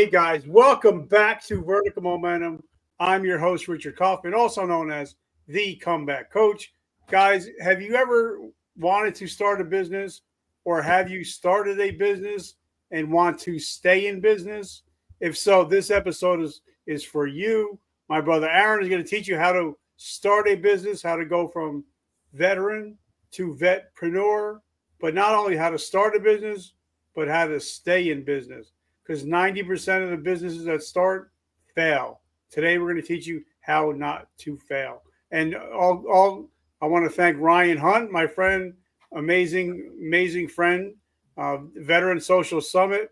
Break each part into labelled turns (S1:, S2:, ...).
S1: Hey guys, welcome back to Vertical Momentum. I'm your host, Richard Kaufman, also known as the Comeback Coach. Guys, have you ever wanted to start a business, or have you started a business and want to stay in business? If so, this episode is for you. My brother Aaron is going to teach you how to start a business, how to go from veteran to vetpreneur, but not only how to start a business, but how to stay in business. Because 90% of the businesses that start fail. Today, we're going to teach you how not to fail. And I want to thank Ryan Hunt, my friend, amazing friend, Veteran Social Summit.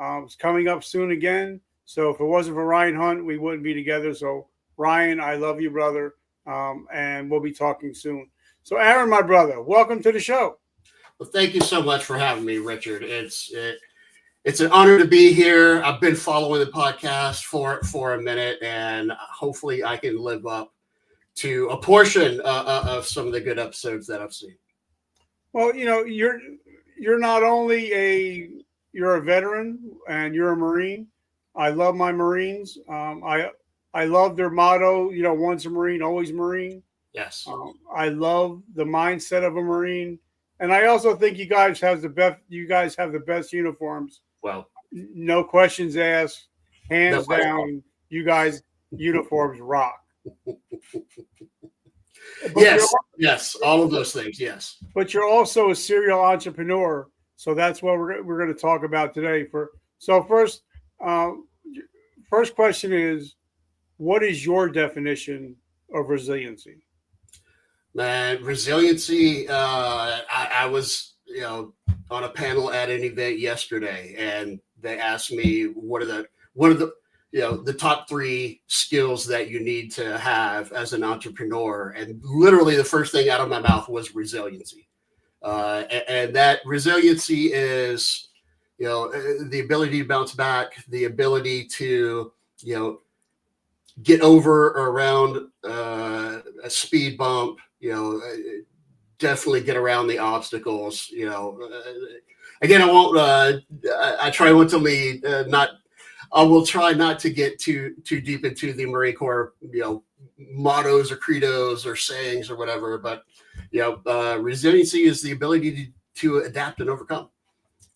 S1: It's coming up soon again. So if it wasn't for Ryan Hunt, we wouldn't be together. So Ryan, I love you, brother, and we'll be talking soon. So Aaron, my brother, welcome to the show.
S2: Well, thank you so much for having me, Richard. It's an honor to be here. I've been following the podcast for a minute, and hopefully I can live up to a portion of some of the good episodes that I've seen.
S1: Well, you know, you're not only you're a veteran and you're a Marine. I love my Marines. I love their motto, you know, once a Marine, always a Marine.
S2: Yes.
S1: I love the mindset of a Marine. And I also think you guys have the best uniforms.
S2: Well,
S1: no questions asked, hands down. You guys uniforms rock.
S2: Yes, all of those things. Yes,
S1: but you're also a serial entrepreneur, so that's what we're going to talk about today. First question is, what is your definition of resiliency?
S2: Man, resiliency. I was, on a panel at an event yesterday, and they asked me what are the top 3 skills that you need to have as an entrepreneur, and literally the first thing out of my mouth was resiliency, and that resiliency is, the ability to bounce back, the ability to, get over or around a speed bump, definitely get around the obstacles. Again, I won't. I will try not to get too deep into the Marine Corps, mottos or credos or sayings or whatever. But resiliency is the ability to adapt and overcome,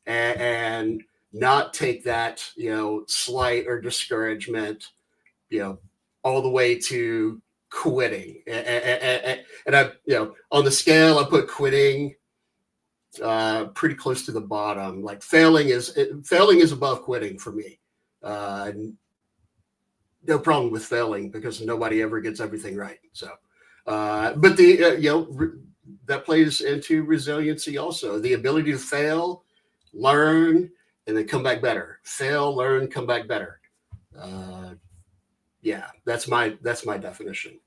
S2: and not take that slight or discouragement, all the way to quitting. And I, on the scale, I put quitting pretty close to the bottom. Like failing is above quitting for me. No problem with failing, because nobody ever gets everything right. So, but that plays into resiliency also. The ability to fail, learn, and then come back better. Fail, learn, come back better. Yeah, that's my definition.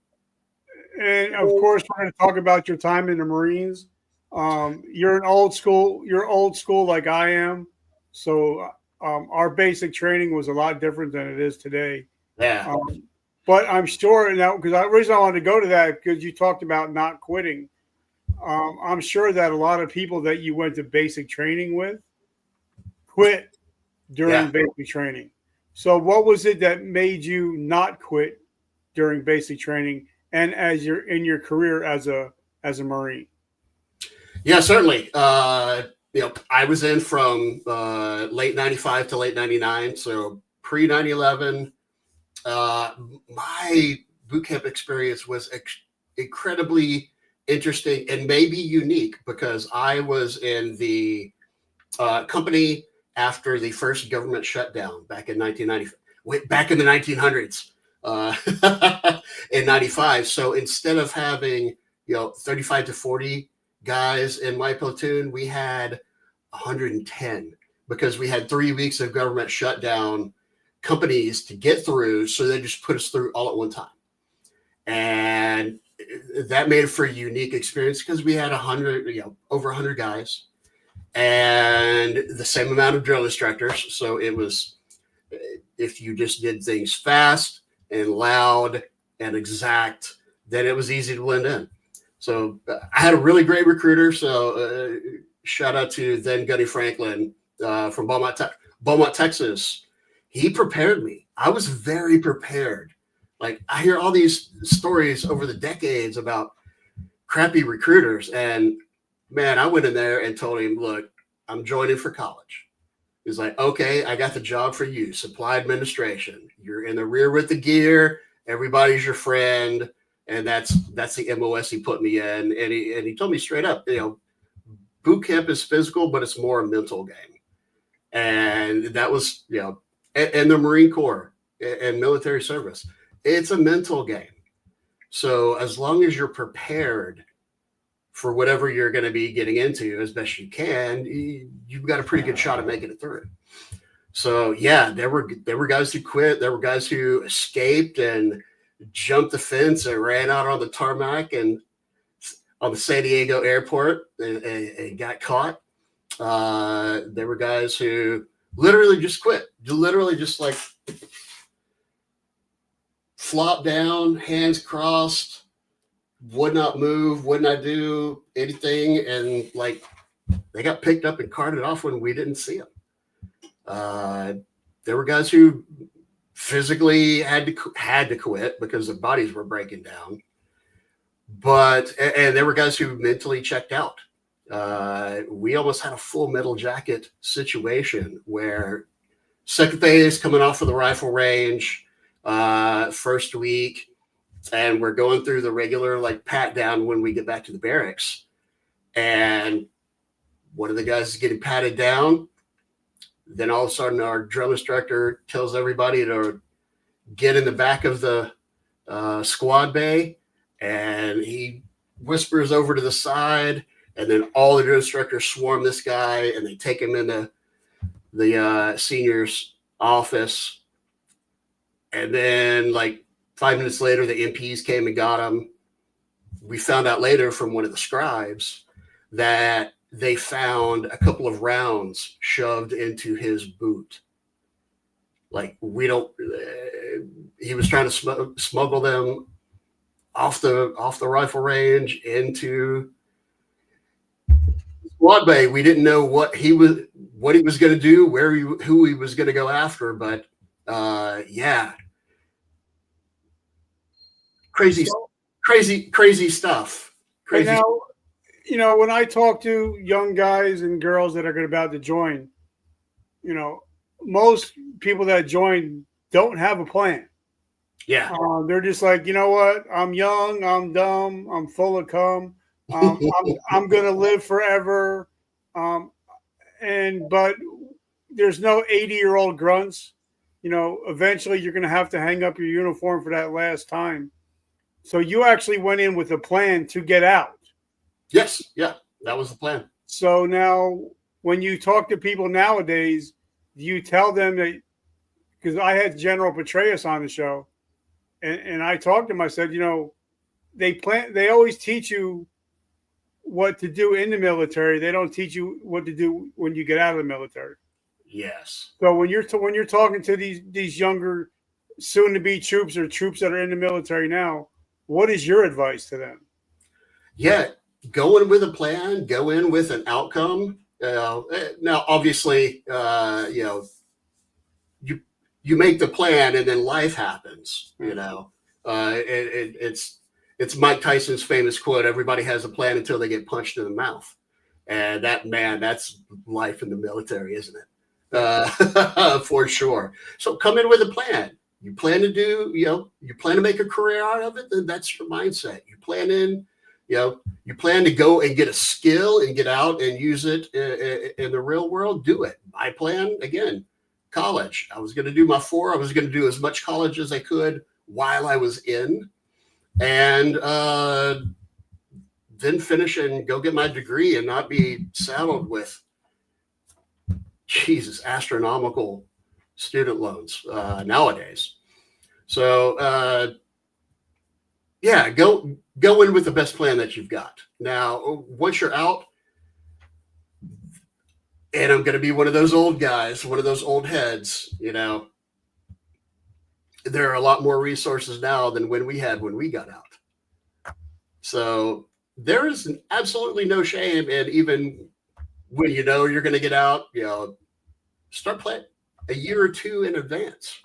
S1: And of course, we're going to talk about your time in the Marines. You're old school like I am. So our basic training was a lot different than it is today.
S2: Yeah.
S1: But I'm sure now, because the reason I wanted to go to that, because you talked about not quitting. I'm sure that a lot of people that you went to basic training with quit during basic training. So what was it that made you not quit during basic training and as you're in your career as a Marine?
S2: Yeah, certainly. I was in from late 95 to late 99. So pre 9/11, my boot camp experience was incredibly interesting and maybe unique, because I was in the company after the first government shutdown back in 1990, back in the 1900s, in 95. So instead of having 35 to 40 guys in my platoon, we had 110, because we had 3 weeks of government shutdown companies to get through. So they just put us through all at one time, and that made it for a unique experience, because we had over 100 guys and the same amount of drill instructors. So it was, if you just did things fast and loud and exact, then it was easy to blend in. So I had a really great recruiter. So shout out to then Gunny Franklin from Beaumont, Texas. he prepared me. I was very prepared. Like, I hear all these stories over the decades about crappy recruiters, and man, I went in there and told him, look, I'm joining for college. He's like, okay, I got the job for you, supply administration. You're in the rear with the gear. Everybody's your friend. And that's the MOS he put me in. And he told me straight up, boot camp is physical, but it's more a mental game. And that was, and the Marine Corps and military service, it's a mental game. So as long as you're prepared for whatever you're going to be getting into as best you can, you've got a pretty good shot at making it through. So yeah, there were guys who quit. There were guys who escaped and jumped the fence and ran out on the tarmac and on the San Diego airport and got caught. There were guys who literally just quit, literally just like flopped down, hands crossed, would not move, would not do anything. And like, they got picked up and carted off when we didn't see them. There were guys who physically had to quit because their bodies were breaking down. And there were guys who mentally checked out. We almost had a full metal jacket situation where second phase coming off of the rifle range, first week, and we're going through the regular like pat down when we get back to the barracks. And one of the guys is getting patted down. Then all of a sudden our drill instructor tells everybody to get in the back of the squad bay, and he whispers over to the side, and then all the drill instructors swarm this guy and they take him into the senior's office. And then like 5 minutes later, the MPs came and got him. We found out later from one of the scribes that they found a couple of rounds shoved into his boot. Like, he was trying to smuggle them off the rifle range into squad bay. We didn't know what he was going to do, who he was going to go after, but yeah, crazy stuff. Crazy.
S1: Now, when I talk to young guys and girls that are about to join, most people that join don't have a plan.
S2: Yeah.
S1: They're just like, you know what? I'm young. I'm dumb. I'm full of cum. I'm going to live forever. But there's no 80-year-old grunts. Eventually you're going to have to hang up your uniform for that last time. So you actually went in with a plan to get out.
S2: Yes. Yeah. That was the plan.
S1: So now when you talk to people nowadays, do you tell them that, because I had General Petraeus on the show and I talked to him, I said, they always teach you what to do in the military. They don't teach you what to do when you get out of the military.
S2: Yes.
S1: So when you're talking to these younger soon to be troops or troops that are in the military now, what is your advice to them?
S2: Yeah. Go in with a plan, go in with an outcome. Now, obviously, you make the plan and then life happens, it's Mike Tyson's famous quote, everybody has a plan until they get punched in the mouth. And that's life in the military, isn't it? For sure. So come in with a plan. You plan to do, you plan to make a career out of it, then that's your mindset. You plan to go and get a skill and get out and use it in the real world, do it. My plan, again, college. I was going to do my 4. I was going to do as much college as I could while I was in, and then finish and go get my degree and not be saddled with, astronomical student loans nowadays. So, yeah, go in with the best plan that you've got. Now, once you're out, and I'm going to be one of those old guys, one of those old heads, there are a lot more resources now than when we got out. So there is absolutely no shame. And even when you're going to get out, start planning. a year or two in advance.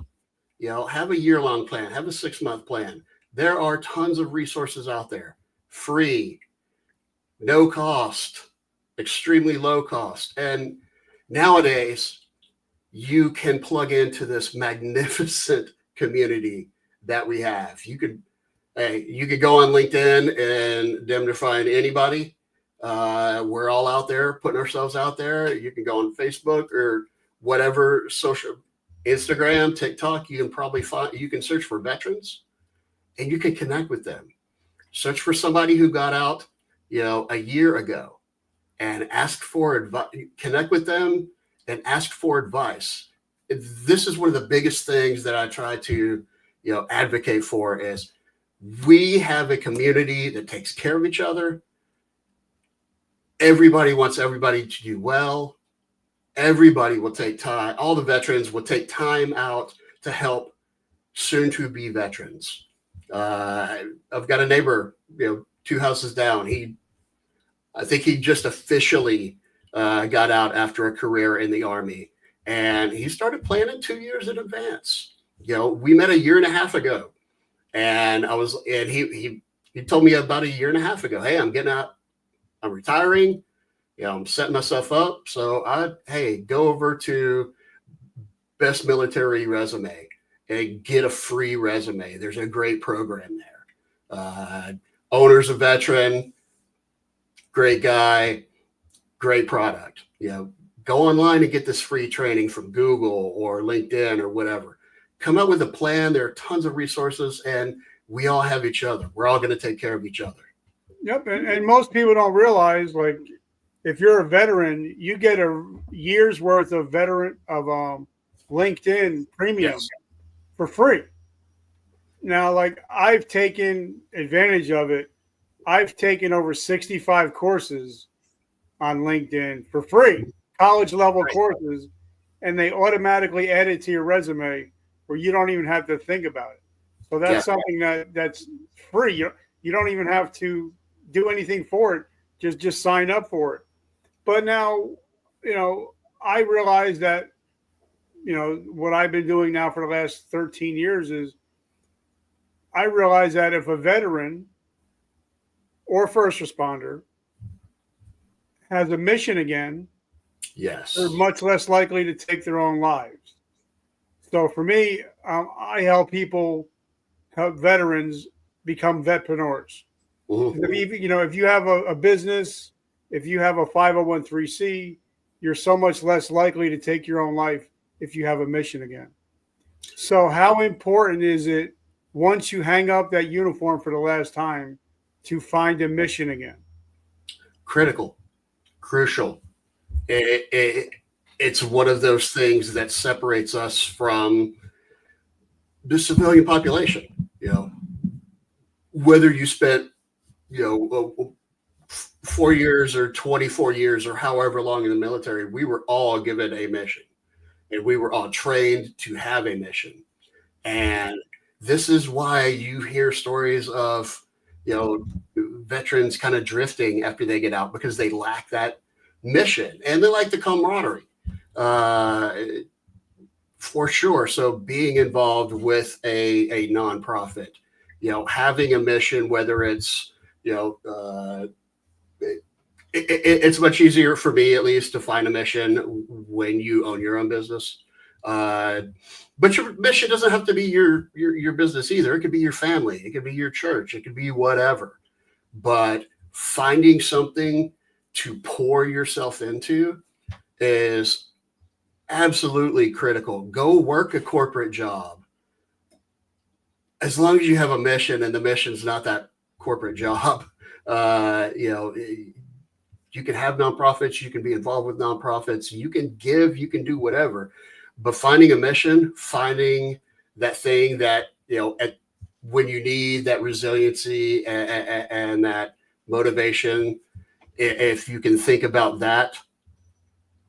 S2: Have a year-long plan, have a 6-month plan. There are tons of resources out there, free, no cost, extremely low cost. And nowadays, you can plug into this magnificent community that we have. You could go on LinkedIn and damn near find anybody. We're all out there putting ourselves out there. You can go on Facebook or whatever social, Instagram, TikTok. You can search for veterans and you can connect with them. Search for somebody who got out, a year ago, and ask for advice. Connect with them and ask for advice. This is one of the biggest things that I try to, advocate for is we have a community that takes care of each other. Everybody wants everybody to do well. Everybody will take time. All the veterans will take time out to help soon to be veterans. I've got a neighbor, 2 houses down. I think he just officially got out after a career in the Army, and he started planning 2 years in advance. We met a year and a half ago, and he told me about a year and a half ago, hey, I'm getting out, I'm retiring, I'm setting myself up. So go over to Best Military Resume and get a free resume. There's a great program there. Owner's a veteran, great guy, great product. Go online and get this free training from Google or LinkedIn or whatever. Come up with a plan. There are tons of resources, and we all have each other. We're all going to take care of each other.
S1: Yep. And most people don't realize, like, if you're a veteran, you get a year's worth of LinkedIn premium for free. Now, like, I've taken advantage of it. I've taken over 65 courses on LinkedIn for free, college level courses, and they automatically add it to your resume where you don't even have to think about it. So that's something that's free. You don't even have to do anything for it. Just sign up for it. But now, I realize that, what I've been doing now for the last 13 years is I realize that if a veteran or first responder has a mission again, they're much less likely to take their own lives. So for me, I help veterans become vetpreneurs. Mm-hmm. If you have a business, if you have a 501(c), you're so much less likely to take your own life if you have a mission again. So how important is it once you hang up that uniform for the last time to find a mission again?
S2: Critical, crucial. It's one of those things that separates us from the civilian population. Whether you spent 4 years or 24 years or however long in the military, we were all given a mission, and we were all trained to have a mission. And this is why you hear stories of veterans kind of drifting after they get out, because they lack that mission and they like the camaraderie, for sure. So being involved with a nonprofit, having a mission, whether it's it's much easier for me, at least, to find a mission when you own your own business. But your mission doesn't have to be your business either. It could be your family. It could be your church. It could be whatever. But finding something to pour yourself into is absolutely critical. Go work a corporate job. As long as you have a mission and the mission's not that corporate job, you can have nonprofits, you can be involved with nonprofits, you can give, you can do whatever. But finding a mission, finding that thing that, when you need that resiliency and that motivation, if you can think about that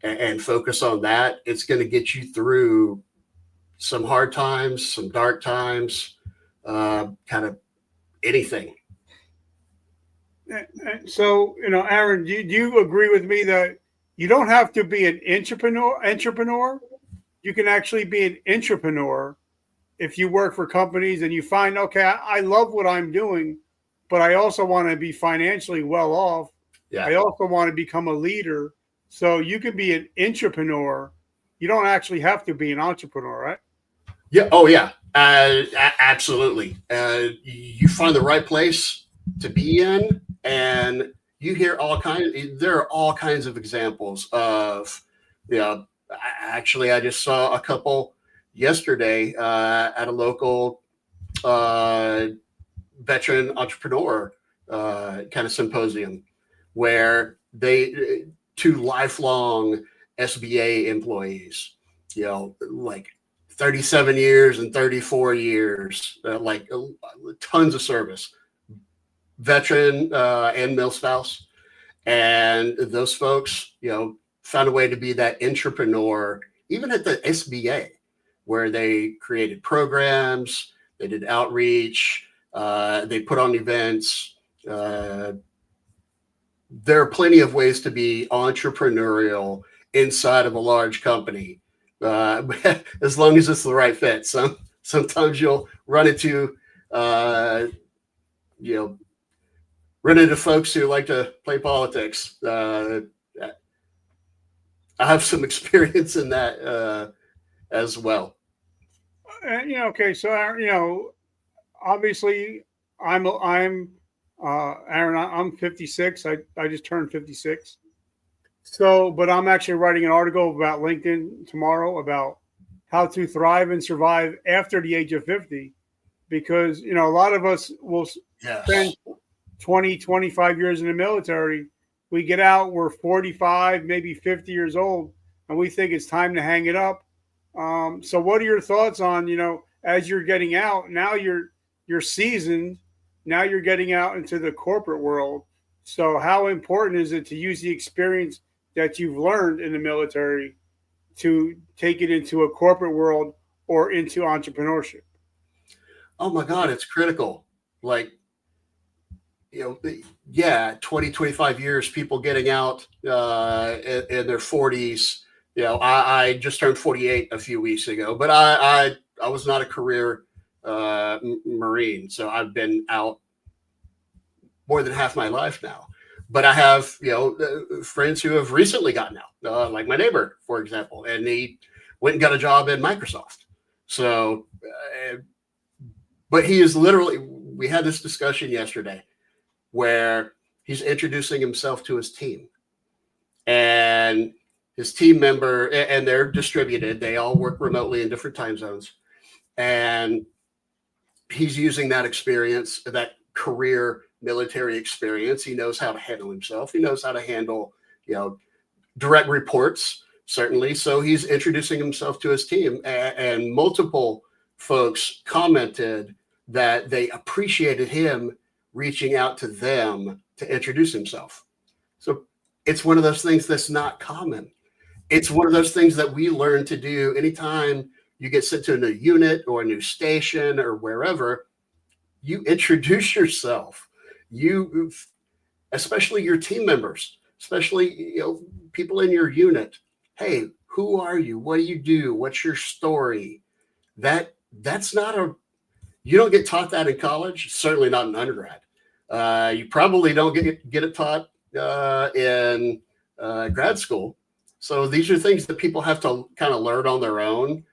S2: and focus on that, it's going to get you through some hard times, some dark times, kind of anything.
S1: So, Aaron, do you agree with me that you don't have to be an entrepreneur? you can actually be an entrepreneur if you work for companies and you find, okay, I love what I'm doing, but I also want to be financially well off.
S2: Yeah.
S1: I also want to become a leader. So you can be an entrepreneur. You don't actually have to be an entrepreneur, right?
S2: Yeah. Oh, yeah. Absolutely. You find the right place to be in, and you hear all kinds. There are all kinds of examples of, you know. Actually, I just saw a couple yesterday at a local veteran entrepreneur kind of symposium, where they two lifelong SBA employees, like 37 years and 34 years, like tons of service, veteran and mill spouse. And those folks, found a way to be that entrepreneur, even at the SBA, where they created programs, they did outreach, they put on events. There are plenty of ways to be entrepreneurial inside of a large company, as long as it's the right fit. Sometimes you'll run into, run into folks who like to play politics. I have some experience in that as well.
S1: And, okay, so obviously I'm Aaron. I'm 56. I just turned 56. So, but I'm actually writing an article about LinkedIn tomorrow about how to thrive and survive after the age of 50, because a lot of us will spend 20, 25 years in the military. We get out, we're 45, maybe 50 years old, and we think it's time to hang it up. So what are your thoughts on, as you're getting out, now you're seasoned, now you're getting out into the corporate world. So how important is it to use the experience that you've learned in the military to take it into a corporate world or into entrepreneurship?
S2: Oh my God, it's critical. Like, 20, 25 years, people getting out in their 40s. I just turned 48 a few weeks ago, but I was not a career Marine. So I've been out more than half my life now. But I have, friends who have recently gotten out, like my neighbor, for example, and he went and got a job in Microsoft. So, but he is literally, we had this discussion yesterday where he's introducing himself to his team, and his team member, and they're distributed. They all work remotely in different time zones. And he's using that experience, that career military experience. He knows how to handle himself. He knows how to handle, direct reports, certainly. So he's introducing himself to his team, and multiple folks commented that they appreciated him reaching out to them to introduce himself. So it's one of those things that's not common. It's one of those things that we learn to do anytime you get sent to a new unit or a new station or wherever. You introduce yourself. You, especially your team members, especially people in your unit. Hey, who are you? What do you do? What's your story? That's not you don't get taught that in college. Certainly not in undergrad. You probably don't get it taught in grad school. So these are things that people have to kind of learn on their own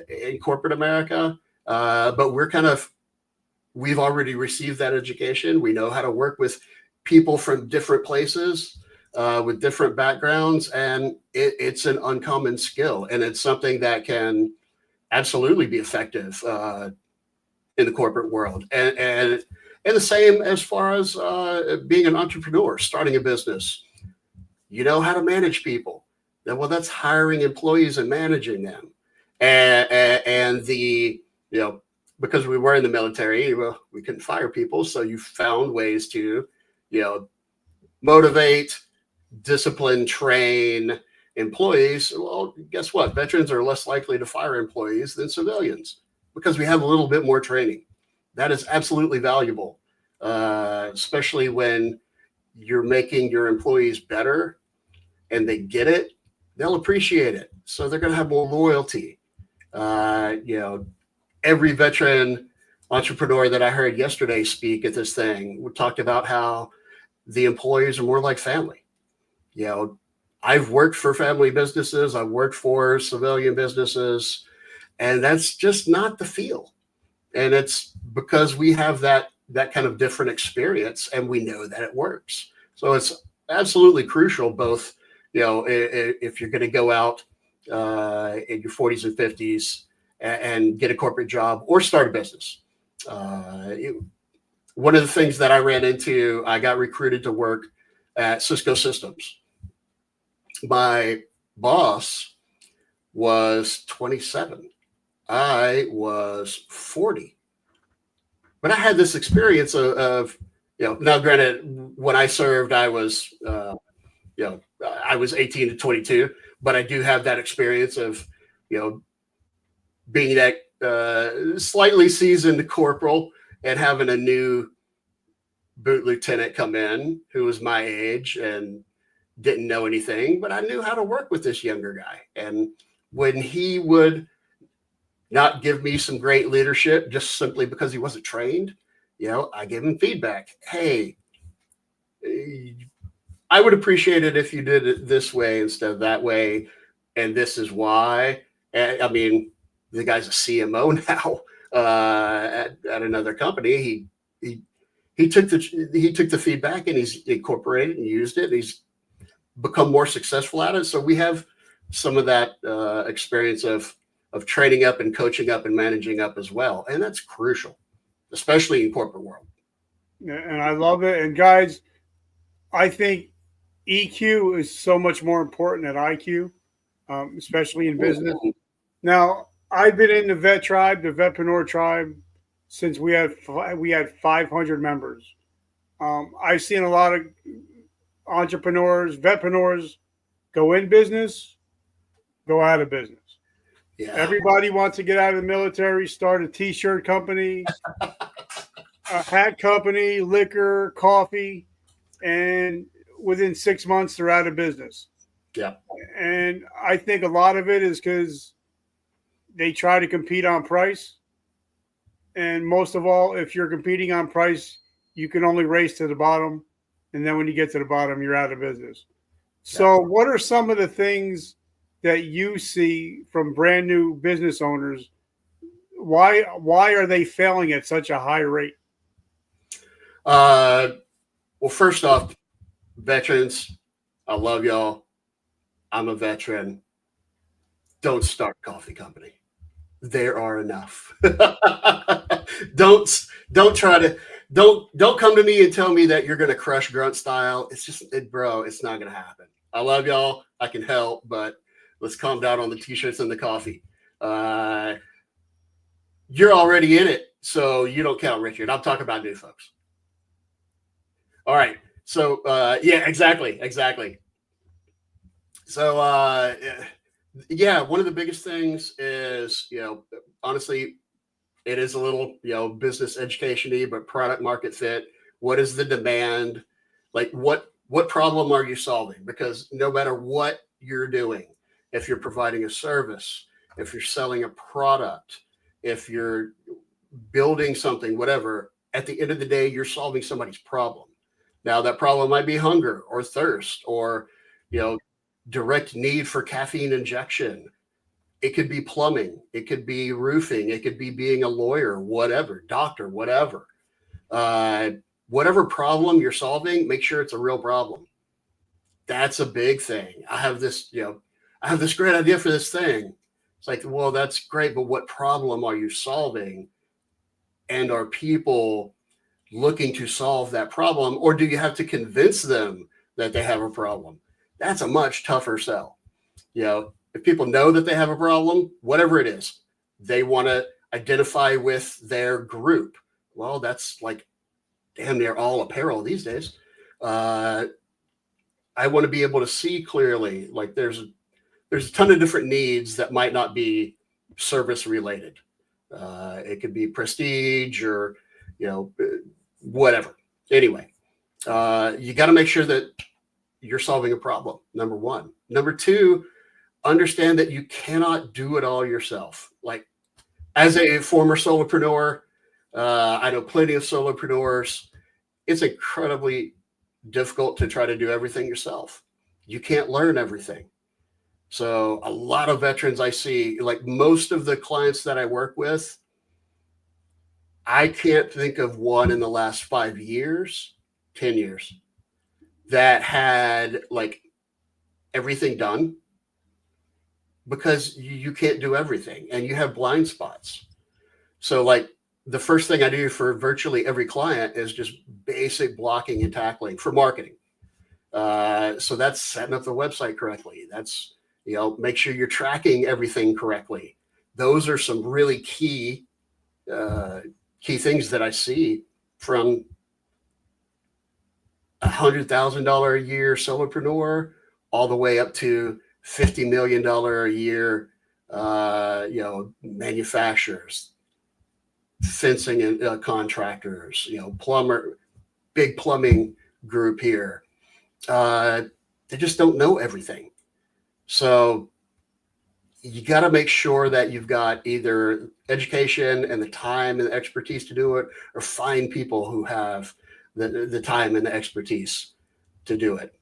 S2: in corporate America. But we've already received that education. We know how to work with people from different places with different backgrounds, and it's an uncommon skill, and it's something that can absolutely be effective in the corporate world. And the same as far as being an entrepreneur, starting a business. You know how to manage people. Well, that's hiring employees and managing them. And because we were in the military, we couldn't fire people. So you found ways to, motivate, discipline, train employees. Well, guess what? Veterans are less likely to fire employees than civilians because we have a little bit more training. That is absolutely valuable, especially when you're making your employees better and they get it, they'll appreciate it. So they're going to have more loyalty. Every veteran entrepreneur that I heard yesterday speak at this thing talked about how the employees are more like family. I've worked for family businesses. I've worked for civilian businesses, and that's just not the feel. And it's because we have that kind of different experience, and we know that it works. So it's absolutely crucial, both, if you're going to go out in your 40s and 50s and get a corporate job or start a business. One of the things that I ran into, I got recruited to work at Cisco Systems. My boss was 27. I was 40. But I had this experience of now granted, when I served, I was, I was 18 to 22, but I do have that experience of, being that slightly seasoned corporal and having a new boot lieutenant come in who was my age and didn't know anything, but I knew how to work with this younger guy. And when he would not give me some great leadership just simply because he wasn't trained, I gave him feedback. Hey, I would appreciate it if you did it this way instead of that way, and this is why. I mean, the guy's a CMO now at another company. He took the feedback and he's incorporated and used it. And he's become more successful at it. So we have some of that experience of training up and coaching up and managing up as well, and that's crucial, especially in corporate world.
S1: And I love it. And guys, I think EQ is so much more important than IQ, especially in business. Now, I've been in the vet tribe, the vetpreneur tribe, since we had 500 members. I've seen a lot of entrepreneurs, vetpreneurs, go in business, go out of business. Yeah. Everybody wants to get out of the military, start a t-shirt company, a hat company, liquor, coffee, and within 6 months they're out of business.
S2: Yeah.
S1: And I think a lot of it is because they try to compete on price. And most of all, if you're competing on price, you can only race to the bottom. And then when you get to the bottom, you're out of business. So what are some of the things that you see from brand new business owners? Why are they failing at such a high rate?
S2: Well, first off, veterans, I love y'all. I'm a veteran. Don't start a coffee company. There are enough. Don't come to me and tell me that you're going to crush grunt style. It's just, bro, it's not going to happen. I love y'all. I can help, but let's calm down on the t-shirts and the coffee. You're already in it, so you don't count, Richard. I'm talking about new folks. All right. So, yeah, exactly. So, one of the biggest things is, honestly, it is a little, business education-y, but product market fit. What is the demand? Like what problem are you solving? Because no matter what you're doing, if you're providing a service, if you're selling a product, if you're building something, whatever, at the end of the day, you're solving somebody's problem. Now that problem might be hunger or thirst or, direct need for caffeine injection. It could be plumbing. It could be roofing. It could be being a lawyer, whatever, doctor, whatever. Whatever problem you're solving, make sure it's a real problem. That's a big thing. I have this great idea for this thing. It's like, well, that's great, but what problem are you solving? And are people looking to solve that problem? Or do you have to convince them that they have a problem? That's a much tougher sell. If people know that they have a problem, whatever it is, they want to identify with their group. Well, that's like damn near all apparel these days. I want to be able to see clearly, like there's a ton of different needs that might not be service related. It could be prestige or, whatever. Anyway, you got to make sure that you're solving a problem. Number one. Number two, understand that you cannot do it all yourself. Like, as a former solopreneur, I know plenty of solopreneurs. It's incredibly difficult to try to do everything yourself. You can't learn everything. So a lot of veterans I see, like most of the clients that I work with, I can't think of one in the last 5 years, 10 years that had like everything done, because you can't do everything and you have blind spots. So like the first thing I do for virtually every client is just basic blocking and tackling for marketing. So that's setting up the website correctly. That's, make sure you're tracking everything correctly. Those are some really key things that I see from $100,000 a year solopreneur all the way up to $50 million a year, manufacturers, fencing and contractors, plumber, big plumbing group here. They just don't know everything. So you got to make sure that you've got either education and the time and the expertise to do it, or find people who have the time and the expertise to do it.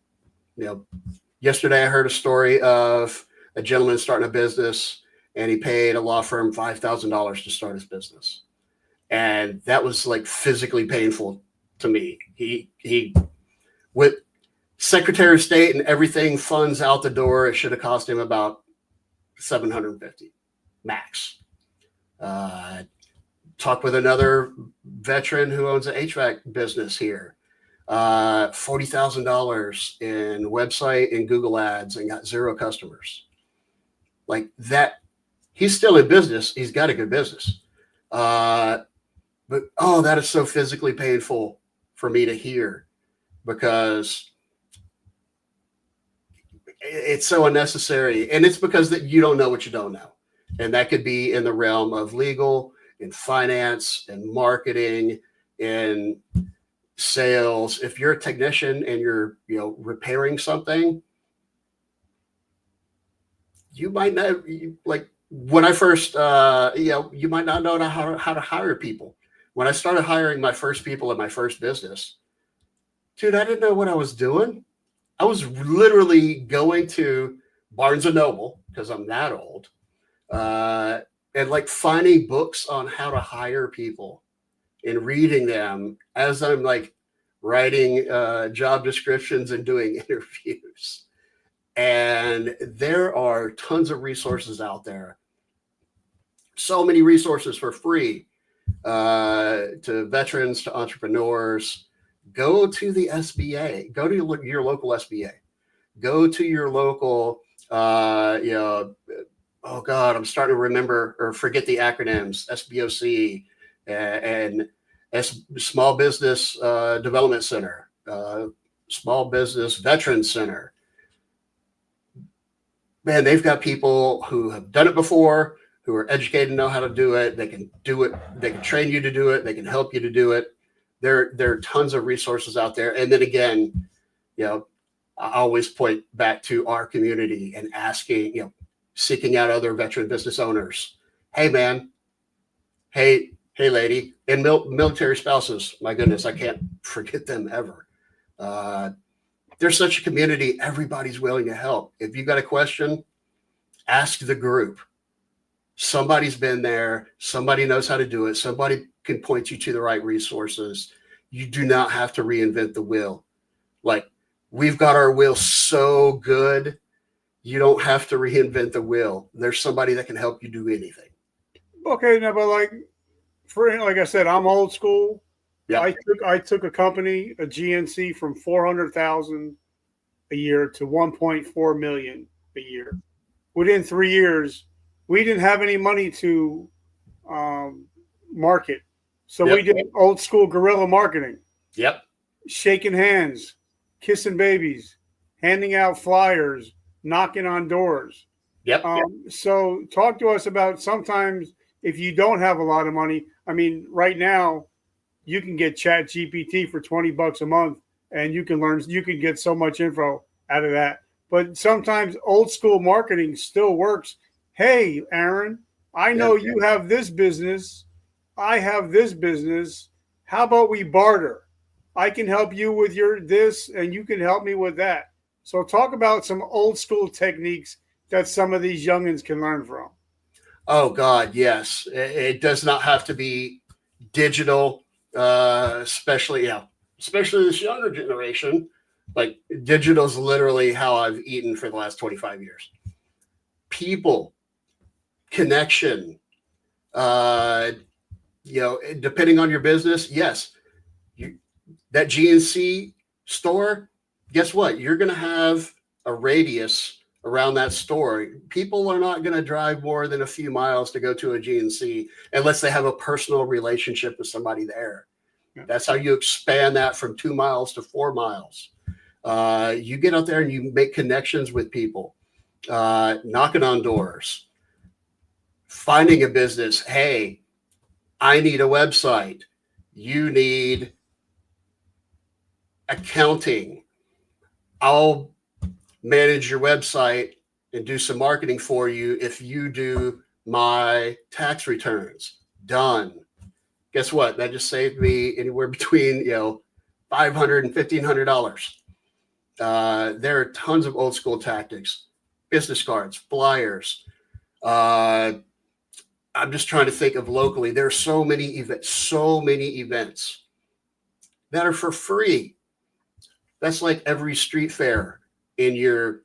S2: Yesterday I heard a story of a gentleman starting a business, and he paid a law firm $5,000 to start his business. And that was like physically painful to me. He with Secretary of State and everything, funds out the door, it should have cost him about $750 max. Talk with another veteran who owns an HVAC business here. $40,000 in website and Google ads and got 0 customers. Like that, he's still in business. He's got a good business. But that is so physically painful for me to hear, because it's so unnecessary. And it's because that you don't know what you don't know. And that could be in the realm of legal, in finance, and marketing, and sales. If you're a technician and you're, repairing something, you might not, like when I first, you might not know how to hire people. When I started hiring my first people in my first business, dude, I didn't know what I was doing. I was literally going to Barnes and Noble, because I'm that old, and like finding books on how to hire people and reading them as I'm like writing job descriptions and doing interviews. And there are tons of resources out there. So many resources for free to veterans, to entrepreneurs. Go to the SBA. Go to your local SBA. Go to your local, oh God, I'm starting to remember or forget the acronyms, SBOC and Small Business Development Center, Small Business Veterans Center. Man, they've got people who have done it before, who are educated and know how to do it. They can do it. They can train you to do it. They can help you to do it. There are tons of resources out there. And then again, I always point back to our community and asking, seeking out other veteran business owners. Hey, man. Hey, lady. And military spouses. My goodness, I can't forget them ever. There's such a community. Everybody's willing to help. If you've got a question, ask the group. Somebody's been there. Somebody knows how to do it. Somebody can point you to the right resources. You do not have to reinvent the wheel. Like, we've got our wheel so good, you don't have to reinvent the wheel. There's somebody that can help you do anything.
S1: Okay, now, but like I said, I'm old school.
S2: Yeah.
S1: I took a company, a GNC, from $400,000 a year to $1.4 million a year. Within 3 years, we didn't have any money to market. So we did old school guerrilla marketing.
S2: Yep.
S1: Shaking hands, kissing babies, handing out flyers, knocking on doors.
S2: Yep.
S1: So talk to us about, sometimes if you don't have a lot of money, I mean, right now you can get Chat GPT for $20 a month, and you can get so much info out of that. but sometimes old school marketing still works. Hey, Aaron, I know you have this business. I have this business. How about we barter? I can help you with your this and you can help me with that. So talk about some old school techniques that some of these youngins can learn from.
S2: Oh God, yes. It does not have to be digital, especially this younger generation. Like digital is literally how I've eaten for the last 25 years. People, connection, depending on your business, yes, that GNC store, guess what? You're going to have a radius around that store. People are not going to drive more than a few miles to go to a GNC unless they have a personal relationship with somebody there. Yeah. That's how you expand that from 2 miles to 4 miles. You get out there and you make connections with people, knocking on doors, finding a business. Hey, I need a website. You need accounting. I'll manage your website and do some marketing for you if you do my tax returns. Done. Guess what? That just saved me anywhere between $500 and $1,500. There are tons of old school tactics, business cards, flyers. I'm just trying to think of locally. There are so many events that are for free. That's like every street fair in your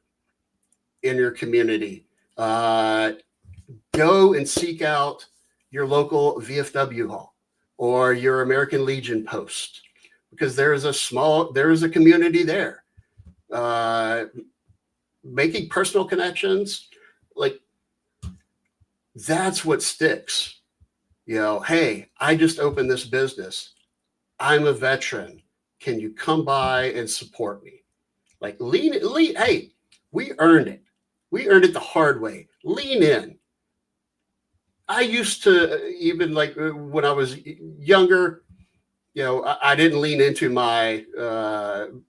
S2: community. Go and seek out your local VFW hall or your American Legion post, because there is a community there. Making personal connections, like that's what sticks. Hey, I just opened this business. I'm a veteran. Can you come by and support me? Like lean. Hey, we earned it. We earned it the hard way. Lean in. I used to, even like when I was younger, I didn't lean into my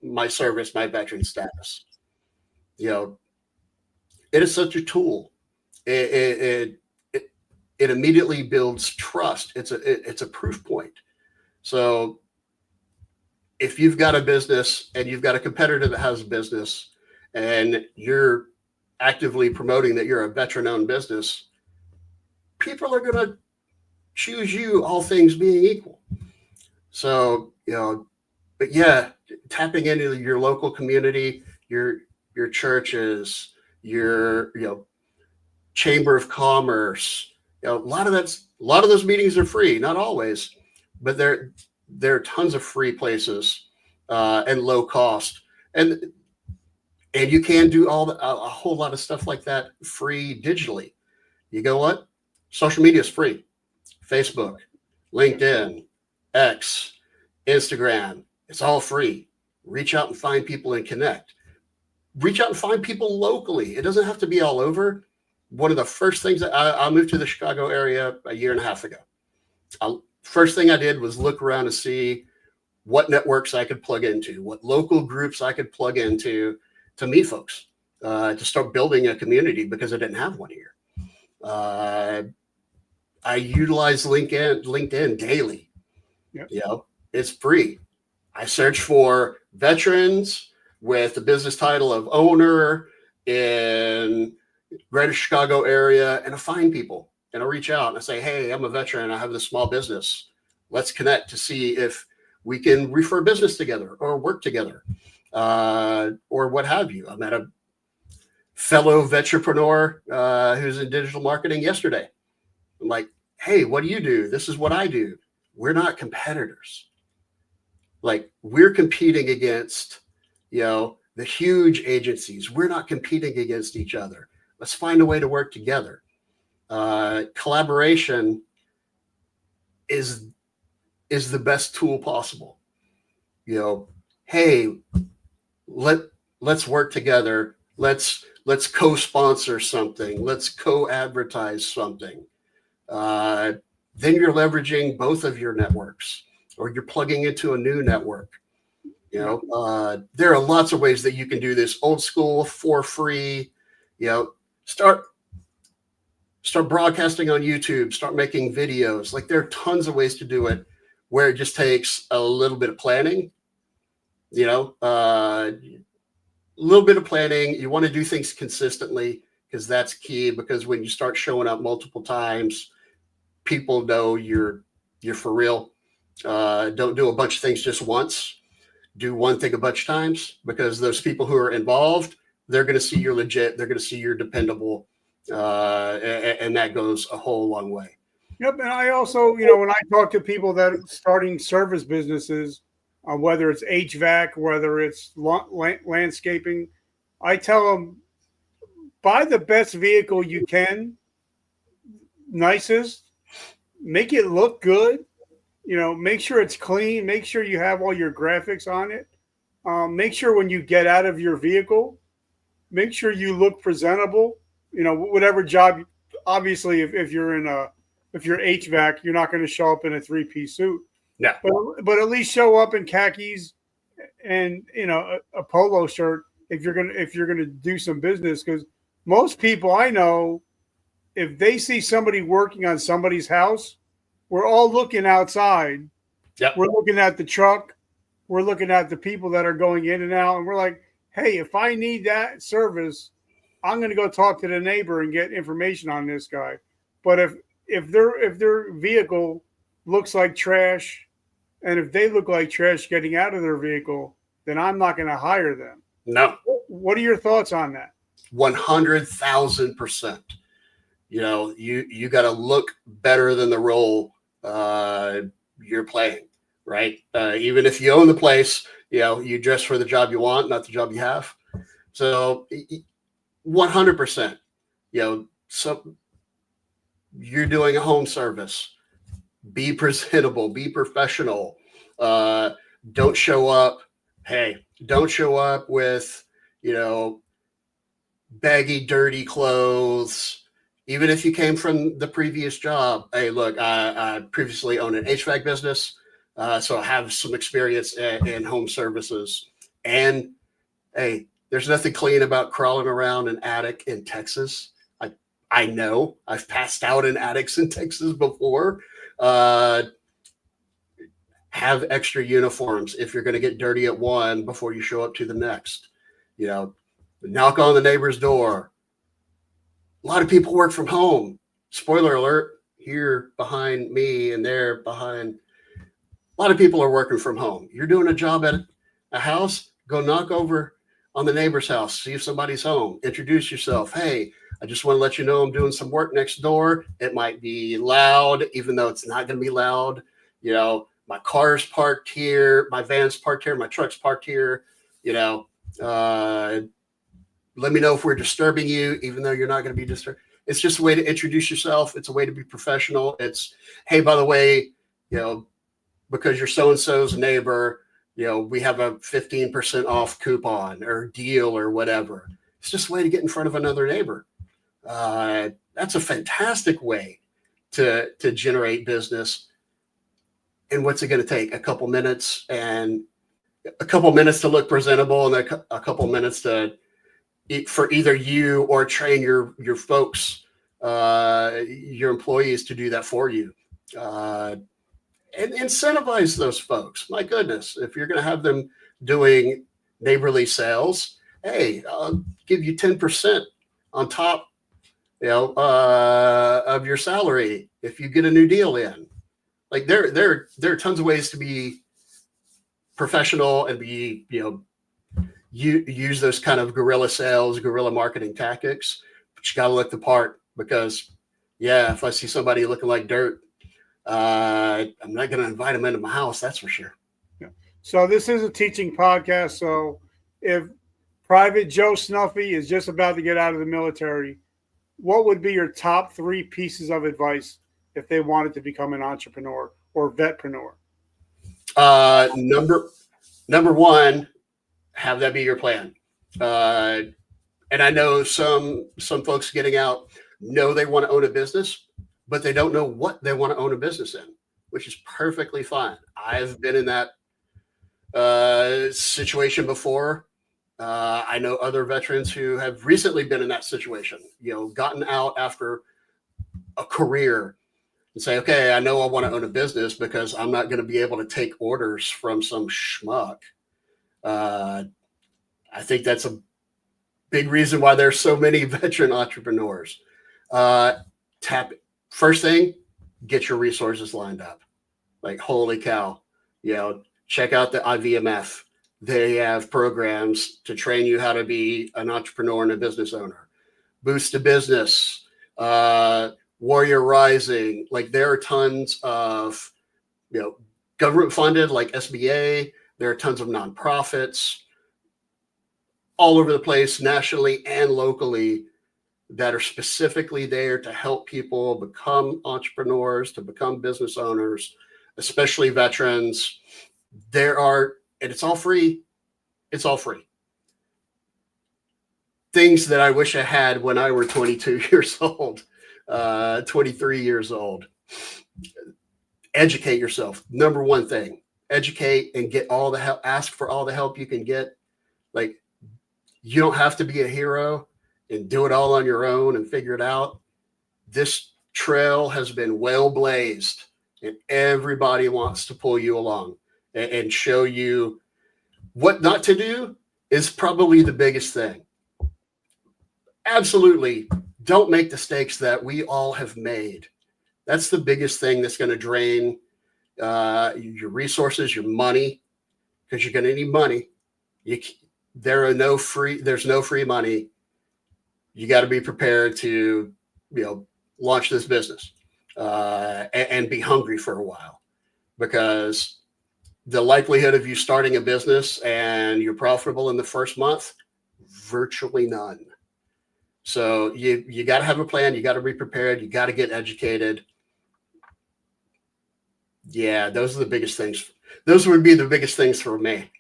S2: my service, my veteran status. It is such a tool. It immediately builds trust. It's a proof point. So if you've got a business and you've got a competitor that has a business and you're actively promoting that you're a veteran-owned business, people are going to choose you, all things being equal. So, but yeah, tapping into your local community, your churches, your, chamber of commerce, a lot of those meetings are free, not always, but there are tons of free places and low cost, and you can do a whole lot of stuff like that free digitally. You go what? Social media is free. Facebook, LinkedIn, X, Instagram, it's all free. Reach out and find people and connect. Reach out and find people locally. It doesn't have to be all over. One of the first things that I moved to the Chicago area a year and a half ago. First thing I did was look around to see what networks I could plug into, what local groups I could plug into to meet folks, to start building a community, because I didn't have one here. I utilize LinkedIn daily. Yep. It's free. I search for veterans with the business title of owner in Greater Chicago area, and I find people. And I reach out and I say, hey, I'm a veteran. I have this small business. Let's connect to see if we can refer business together or work together, or what have you. I met a fellow vetrepreneur who's in digital marketing yesterday. I'm like, hey, what do you do? This is what I do. We're not competitors. Like, we're competing against, the huge agencies. We're not competing against each other. Let's find a way to work together. Collaboration is the best tool possible. Hey, let's work together. Let's co-sponsor something. Let's co-advertise something. Then you're leveraging both of your networks, or you're plugging into a new network. There are lots of ways that you can do this old school for free. Start broadcasting on YouTube, start making videos. Like, there are tons of ways to do it where it just takes a little bit of planning, a little bit of planning. You want to do things consistently, because that's key, because when you start showing up multiple times, people know you're for real. Don't do a bunch of things just once. Do one thing a bunch of times, because those people who are involved, they're going to see you're legit. They're going to see you're dependable. And that goes a whole long way.
S1: Yep. And I also, when I talk to people that are starting service businesses, whether it's HVAC, whether it's landscaping, I tell them, buy the best vehicle you can, nicest, make it look good, make sure it's clean, make sure you have all your graphics on it. Make sure when you get out of your vehicle, make sure you look presentable, whatever job. Obviously, if you're HVAC, you're not going to show up in a 3-piece suit.
S2: No.
S1: But at least show up in khakis and a polo shirt if you're gonna do some business. Because most people I know, if they see somebody working on somebody's house, we're all looking outside.
S2: Yep.
S1: We're looking at the truck. We're looking at the people that are going in and out, and we're like, hey, if I need that service, I'm going to go talk to the neighbor and get information on this guy. But if their vehicle looks like trash, and if they look like trash getting out of their vehicle, then I'm not going to hire them.
S2: No.
S1: What are your thoughts on that?
S2: 100,000%. You got to look better than the role you're playing, right? Even if you own the place, you dress for the job you want, not the job you have. So 100%, so you're doing a home service. Be presentable, be professional. Don't show up. Hey, don't show up with, baggy, dirty clothes. Even if you came from the previous job. Hey, look, I previously owned an HVAC business, so I have some experience in home services. And hey, there's nothing clean about crawling around an attic in Texas. I know I've passed out in attics in Texas before. Have extra uniforms if you're going to get dirty at one before you show up to the next. Knock on the neighbor's door. A lot of people work from home. Spoiler alert, here behind me and there behind. A lot of people are working from home. You're doing a job at a house, go knock over on the neighbor's house, see if somebody's home. Introduce yourself. Hey, I just want to let you know I'm doing some work next door. It might be loud, even though it's not going to be loud. My car's parked here, my van's parked here, my truck's parked here. Let me know if we're disturbing you, even though you're not going to be disturbed. It's just a way to introduce yourself. It's a way to be professional. It's, hey, by the way, because you're so-and-so's neighbor, we have a 15% off coupon or deal or whatever. It's just a way to get in front of another neighbor. That's a fantastic way to generate business. And what's it going to take? A couple minutes to look presentable, and a couple minutes for either you or train your folks, your employees to do that for you. And incentivize those folks. My goodness, if you're going to have them doing neighborly sales, hey, I'll give you 10% on top, of your salary if you get a new deal in. Like there are tons of ways to be professional and be, you use those kind of guerrilla sales, guerrilla marketing tactics, but you got to look the part, because if I see somebody looking like dirt, I'm not going to invite them into my house. That's for sure.
S1: Yeah. So this is a teaching podcast. So if Private Joe Snuffy is just about to get out of the military, what would be your top 3 pieces of advice if they wanted to become an entrepreneur or vetpreneur?
S2: Number one, have that be your plan. And I know some folks getting out know they want to own a business, but they don't know what they want to own a business in, which is perfectly fine. I've been in that situation before. I know other veterans who have recently been in that situation, gotten out after a career and say, okay, I know I want to own a business because I'm not going to be able to take orders from some schmuck. I think that's a big reason why there's so many veteran entrepreneurs. First thing, get your resources lined up. Like, holy cow, check out the IVMF. They have programs to train you how to be an entrepreneur and a business owner. Boost to Business, Warrior Rising. Like, there are tons of, government funded, like SBA. There are tons of nonprofits all over the place, nationally and locally, that are specifically there to help people become entrepreneurs, to become business owners, especially veterans. And it's all free. It's all free. Things that I wish I had when I were 22 years old, 23 years old. Educate yourself. Number one thing, educate and get all the help. Ask for all the help you can get. Like, you don't have to be a hero and do it all on your own and figure it out. This trail has been well blazed, and everybody wants to pull you along and show you what not to do is probably the biggest thing. Absolutely. Don't make the mistakes that we all have made. That's the biggest thing that's going to drain your resources, your money, because you're going to need money. There's no free money. You got to be prepared to, launch this business and be hungry for a while, because the likelihood of you starting a business and you're profitable in the first month, virtually none. So you got to have a plan. You got to be prepared. You got to get educated. Yeah, those are the biggest things. Those would be the biggest things for me.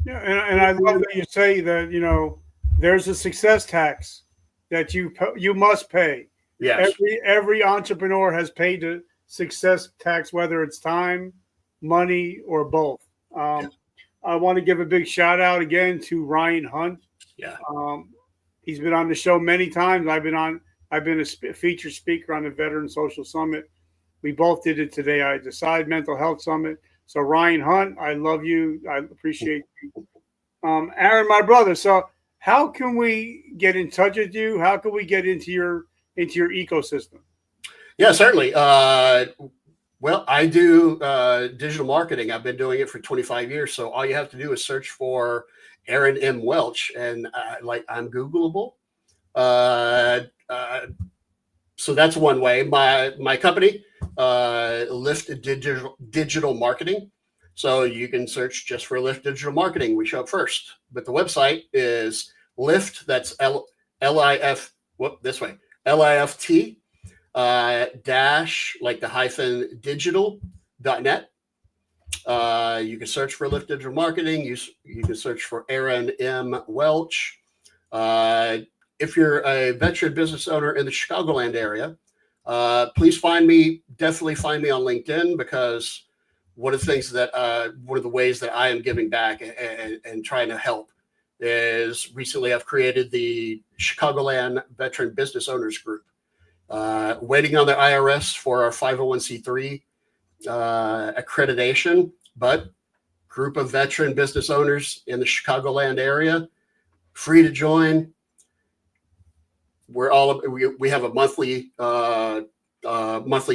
S1: Yeah, and I love that you say that, there's a success tax that you must pay.
S2: Yes.
S1: Every entrepreneur has paid the success tax, whether it's time, money, or both. I want to give a big shout out again to Ryan Hunt.
S2: Yeah.
S1: He's been on the show many times. I've been a featured speaker on the Veteran Social Summit. We both did it today. I Decide Mental Health Summit. So Ryan Hunt, I love you. I appreciate you. Aaron, my brother. So how can we get in touch with you? How can we get into your ecosystem?
S2: Yeah, certainly. Well, I do digital marketing. I've been doing it for 25 years. So all you have to do is search for Aaron M. Welch, and I'm Googleable. So that's one way. My company, Lift Digital Marketing. So you can search just for Lift Digital Marketing. We show up first. But the website is Lift. That's L-I-F. This way. L-I-F-T dash, like the hyphen digital.net. You can search for Lift Digital Marketing. You can search for Aaron M. Welch. If you're a veteran business owner in the Chicagoland area, please definitely find me on LinkedIn, because one of the ways that I am giving back and trying to help is recently I've created the Chicagoland Veteran Business Owners Group, waiting on the IRS for our 501c3 accreditation, but group of veteran business owners in the Chicagoland area, free to join. We have a monthly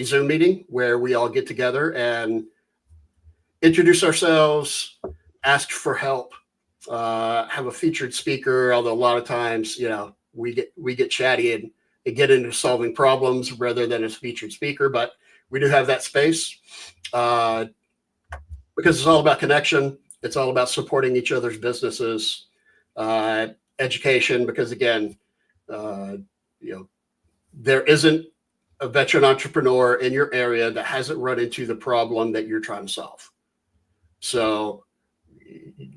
S2: Zoom meeting where we all get together and introduce ourselves, ask for help, have a featured speaker. Although a lot of times, we get chatty and get into solving problems rather than a featured speaker, but we do have that space because it's all about connection. It's all about supporting each other's businesses, education, because again, there isn't a veteran entrepreneur in your area that hasn't run into the problem that you're trying to solve. So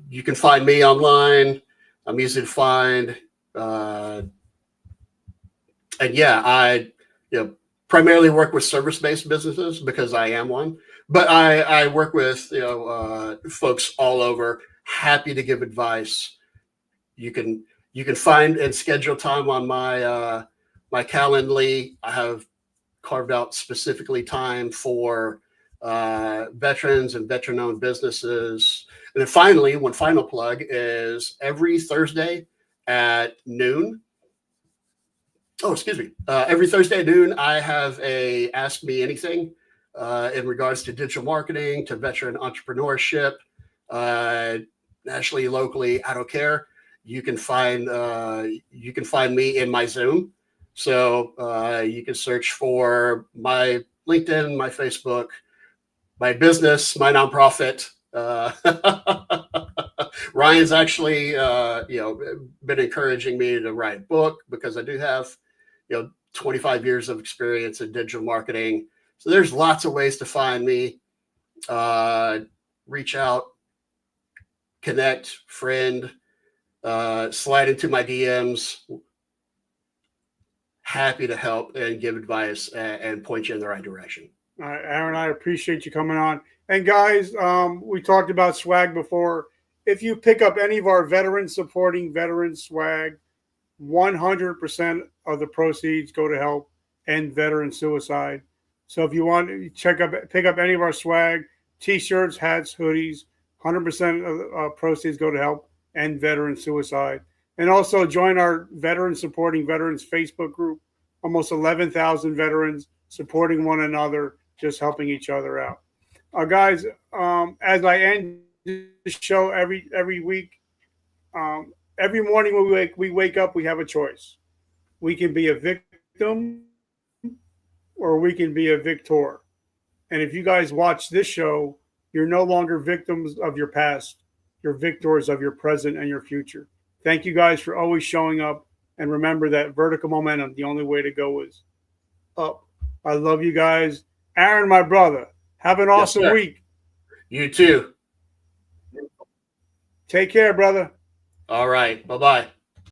S2: you can find me online. I'm easy to find. And yeah, I primarily work with service-based businesses because I am one. but I work with folks all over. Happy to give advice. You can find and schedule time on my my Calendly. I have carved out specifically time for veterans and veteran-owned businesses. And then finally, one final plug is every Thursday at noon. Oh, excuse me. Every Thursday at noon, I have a Ask Me Anything in regards to digital marketing, to veteran entrepreneurship, nationally, locally. I don't care. You can find me in my Zoom. So you can search for my LinkedIn, my Facebook, my business, my nonprofit. Ryan's actually, been encouraging me to write a book because I do have, 25 years of experience in digital marketing. So there's lots of ways to find me. Reach out, connect, friend, slide into my DMs. Happy to help and give advice and point you in the right direction.
S1: All right, Aaron, I appreciate you coming on. And guys, we talked about swag before. If you pick up any of our veterans supporting veteran swag, 100% of the proceeds go to help end veteran suicide. So if you want to pick up any of our swag, t-shirts, hats, hoodies, 100% of the proceeds go to help end veteran suicide. And also join our veteran supporting veterans Facebook group. Almost 11,000 veterans supporting one another, just helping each other out. Guys, as I end the show every week, every morning we wake up, we have a choice. We can be a victim or we can be a victor. And if you guys watch this show, you're no longer victims of your past. You're victors of your present and your future. Thank you guys for always showing up. And remember that vertical momentum, the only way to go is up. I love you guys. Aaron, my brother, have an awesome week.
S2: You too.
S1: Take care, brother.
S2: All right. Bye-bye.